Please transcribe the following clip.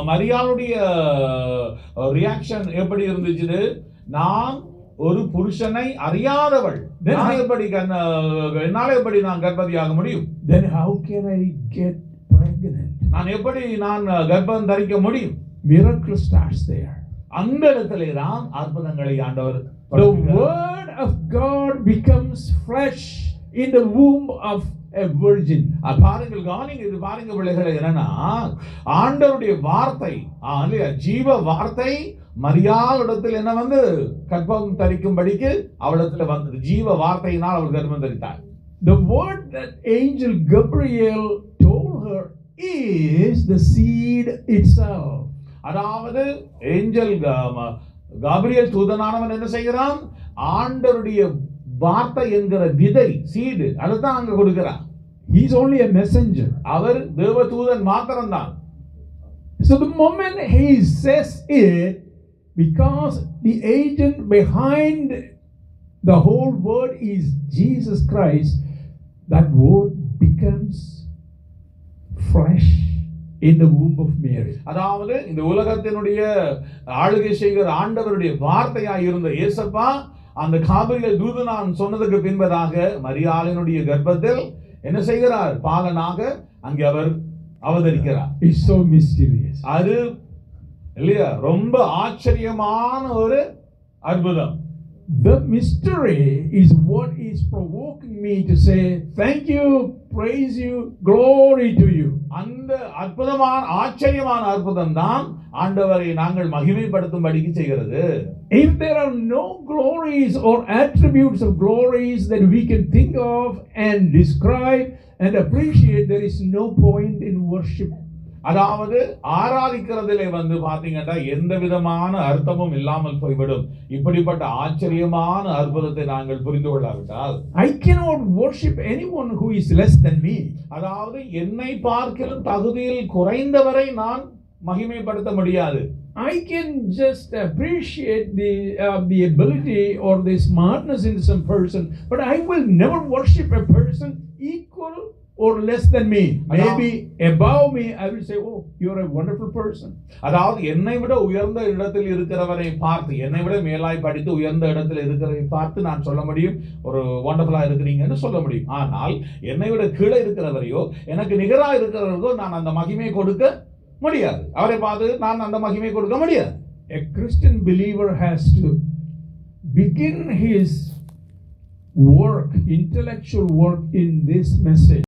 மரியாளுடைய ரியாக்ஷன் எப்படி இருந்துச்சு? நான் ஒரு புருஷனை அறியாதவள், என்னால எப்படி நான் கர்ப்பவதியாக முடியும்? Then how can I get pregnant? நான் எப்படி கர்ப்பம் தரிக்க முடியும்? Miracle starts there. அந்த இடத்திலே தான் அற்புதங்களை ஆண்டவர். The word of God becomes flesh in the womb of a virgin. பாருங்கள், கவனிங்க, இது பாருங்க பிள்ளைகளே, என்னன்னா ஆண்டவருடைய வார்த்தை, ஜீவ வார்த்தை மரியாளிடத்தில் என்ன வந்து கர்ப்பம் தரிக்கும்படிக்கு அவளிடத்துல வந்தது. ஜீவ வார்த்தையினால் அவள் கர்ப்பம் தரித்தாள். The word that angel Gabriel told her is the seed itself. அதாவது ஏஞ்சல் காபிரியல் தூதனானவன் என்ன செய்கிறான்? ஆண்டவருடைய வார்த்தை என்கிற விதை, சீடு, அதுதான் அங்க கொடுக்கிறான். He is only a messenger. அவர் தேவதூதன் மாத்திரம்தான். So the moment he says it, because the agent behind the whole word is Jesus Christ, that word becomes flesh in the womb of Mary. அதாவது இந்த உலகத்தினுடைய ஆளுகை செய்கிற ஆண்டவருடைய வார்த்தையாய் இருந்த இயேசப்பா அந்த காபிரியல் தூதனான் சொன்னதுக்கு பின்பதாக மரியாளினுடைய கர்ப்பத்தில் என்ன செய்கிறார்? பாலனாக அங்கே அவர் அவதரிக்கிறார். It's so mysterious. அது இல்லையா, ரொம்ப ஆச்சரியமான ஒரு அற்புதம். The mystery is what is provoking me to say thank you, praise you, glory to you. அந்த அற்புதமான ஆச்சரியமான அற்புதம் தான் ஆண்டவரை நாங்கள் மகிமைப்படுத்தும்படிக்கு செய்கிறது. If there are no glories or attributes of glories that we can think of and describe and appreciate, there is no point in worship. அதாவது ஆராதிக்கிறதிலே வந்து பாத்தீங்கன்னா எந்த விதமான அர்த்தமும் இல்லாமல் போய்விடும். இப்படிப்பட்ட ஆச்சரியமான அற்புதத்தை நாங்கள் புரிந்து கொள்ளாவிட்டால், I cannot worship anyone who is less than me. அதாவது என்னை பார்க்கிலும் தகுதியில் குறைந்தவரை நான் மகிமைப்படுத்த முடியாது. I can just appreciate the ability or the smartness in some person, but I will never worship a person equal or less than me. Maybe above me, I will say, oh, you're a wonderful person. அதாவது என்னை விட உயர்ந்த இடத்தில் இருக்கிறவரை பார்த்து, என்னை விட மேலாய் படித்து உயர்ந்த இடத்தில் இருக்கிறவரை பார்த்து நான் சொல்ல முடியும், ஒரு வண்டர்ஃபுல்லா இருக்கிறீங்கன்னு சொல்ல முடியும். ஆனால் என்னை விட கீழே இருக்கிறவரையோ எனக்கு நிகரா இருக்கிறவர்களோ நான் அந்த மகிமை கொடுக்க முடியாது. அவரை பார்த்து நான் அந்த மகிமை கொடுக்க முடியாது. A Christian believer has to begin his work, intellectual work, in this message.